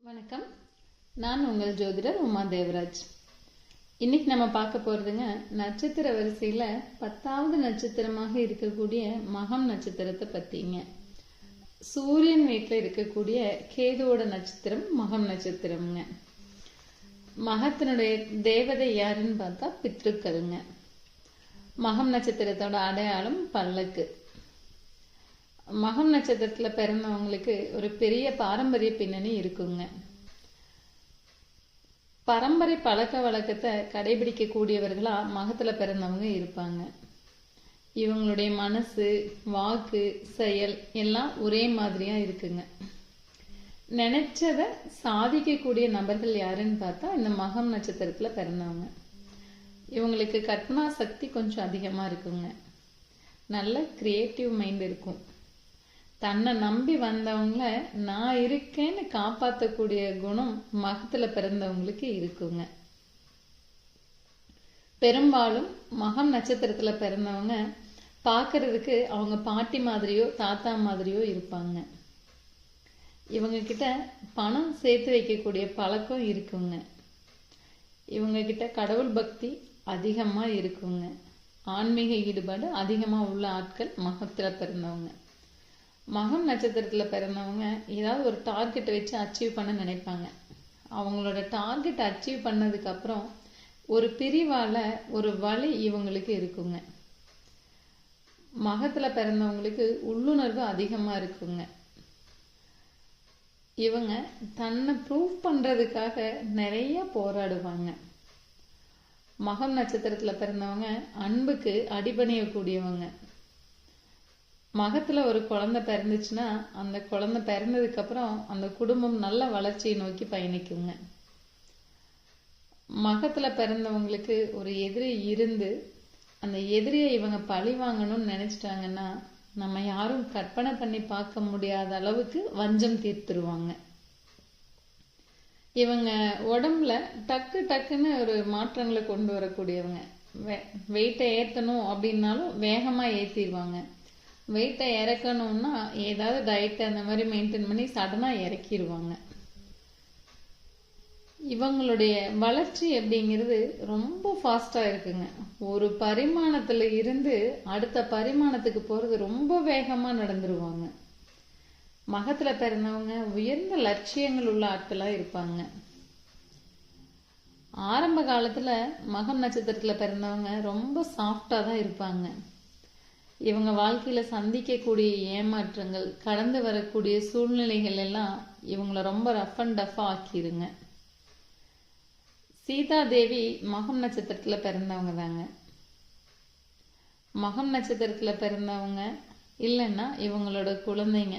வணக்கம். நான் உங்கள் ஜோதிடர் உமா தேவராஜ். இன்னைக்கு நம்ம பார்க்க போறதுங்க நட்சத்திர வரிசையில 10வது நட்சத்திரமாக இருக்கக்கூடிய மகம் நட்சத்திரத்தை பத்திங்க. சூரியன் வீட்டில் இருக்கக்கூடிய கேதுவோட நட்சத்திரம் மகம் நட்சத்திரம்ங்க. மகத்தினுடைய தேவதை யாருன்னு பார்த்தா பித்ருக்கள்ங்க. மகம் நட்சத்திரத்தோட அடையாளம் பல்லக்கு. மகம் நட்சத்திரத்துல பிறந்தவங்களுக்கு ஒரு பெரிய பாரம்பரிய பின்னணி இருக்குங்க. பரம்பரை பழக்க வழக்கத்தை கடைபிடிக்க கூடியவர்களா மகத்துல பிறந்தவங்க இருப்பாங்க. இவங்களுடைய மனசு, வாக்கு, செயல் எல்லாம் ஒரே மாதிரியா இருக்குங்க. நினைச்சத சாதிக்கக்கூடிய நபர்கள் யாருன்னு பார்த்தா இந்த மகம் நட்சத்திரத்துல பிறந்தவங்க. இவங்களுக்கு கற்பனா சக்தி கொஞ்சம் அதிகமா இருக்குங்க. நல்ல கிரியேட்டிவ் மைண்ட் இருக்கும். தன்னை நம்பி வந்தவங்கள நான் இருக்கேன்னு காப்பாற்றக்கூடிய குணம் மகத்துல பிறந்தவங்களுக்கு இருக்குங்க. பெரும்பாலும் மகம் நட்சத்திரத்துல பிறந்தவங்க பார்க்கறதுக்கு அவங்க பாட்டி மாதிரியோ தாத்தா மாதிரியோ இருப்பாங்க. இவங்க கிட்ட பணம் சேர்த்து வைக்கக்கூடிய பழக்கம் இருக்குங்க. இவங்க கிட்ட கடவுள் பக்தி அதிகமா இருக்குங்க. ஆன்மீக ஈடுபாடு அதிகமா உள்ள ஆட்கள் மகத்துல பிறந்தவங்க. மகம் நட்சத்திரத்துல பிறந்தவங்க ஏதாவது ஒரு டார்கெட்டை வச்சு அச்சீவ் பண்ண நினைப்பாங்க. அவங்களோட டார்கெட் அச்சீவ் பண்ணதுக்கு அப்புறம் ஒரு பிரிவால ஒரு வலி இவங்களுக்கு இருக்குங்க. மகத்துல பிறந்தவங்களுக்கு உள்ளுணர்வு அதிகமா இருக்குங்க. இவங்க தன்னை ப்ரூவ் பண்றதுக்காக நிறைய போராடுவாங்க. மகம் நட்சத்திரத்துல பிறந்தவங்க அன்புக்கு அடிபணியக்கூடியவங்க. மகத்துல ஒரு குழந்தை பிறந்துச்சுன்னா அந்த குழந்தை பிறந்ததுக்கு அப்புறம் அந்த குடும்பம் நல்ல வளர்ச்சியை நோக்கி பயணிக்குங்க. மகத்துல பிறந்தவங்களுக்கு ஒரு எதிரி இருந்து அந்த எதிரியை இவங்க பழி வாங்கணும்னு நினைச்சிட்டாங்கன்னா நம்ம யாரும் கற்பனை பண்ணி பார்க்க முடியாத அளவுக்கு வஞ்சம் தீர்த்துருவாங்க. இவங்க உடம்புல டக்கு டக்குன்னு ஒரு மாற்றங்களை கொண்டு வரக்கூடியவங்க. வெயிட்டை ஏற்றணும் அப்படின்னாலும் வேகமா ஏற்றிடுவாங்க. வெயிட்டை இறக்கணும்னா ஏதாவது டயட் அந்த மாதிரி மெயின்டைன் பண்ணி சடனா இறக்கிடுவாங்க. இவங்களுடைய வளர்ச்சி அப்படிங்கிறது ரொம்ப ஃபாஸ்டா இருக்குங்க. ஒரு பரிமாணத்துல இருந்து அடுத்த பரிமாணத்துக்கு போறது ரொம்ப வேகமா நடந்துருவாங்க. மகத்துல பிறந்தவங்க உயர்ந்த லட்சியங்கள் உள்ள ஆட்களா இருப்பாங்க. ஆரம்ப காலத்துல மகம் நட்சத்திரத்துல பிறந்தவங்க ரொம்ப சாஃப்டா தான் இருப்பாங்க. இவங்க வாழ்க்கையில சந்திக்கக்கூடிய ஏமாற்றங்கள், கடந்து வரக்கூடிய சூழ்நிலைகள் எல்லாம் இவங்களை ரொம்ப ரஃப் அண்ட் டஃபா ஆக்கிருங்க. சீதா தேவி மகம் நட்சத்திரத்துல பிறந்தவங்க தாங்க. மகம் நட்சத்திரத்துல பிறந்தவங்க இல்லைன்னா இவங்களோட குழந்தைங்க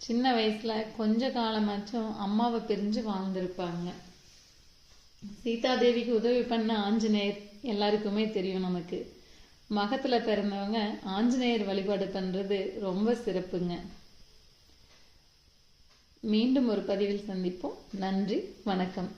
சின்ன வயசுல கொஞ்ச காலமாச்சும் அம்மாவை பிரிஞ்சு வாழ்ந்திருப்பாங்க. சீதா தேவிக்கு உதவி பண்ண ஆஞ்சநேயர் எல்லாருக்குமே தெரியும் நமக்கு. மகத்துல பிறந்தவங்க ஆஞ்சநேயர் வழிபாடு பண்றது ரொம்ப சிறப்புங்க. மீண்டும் ஒரு பதிவில் சந்திப்போம். நன்றி, வணக்கம்.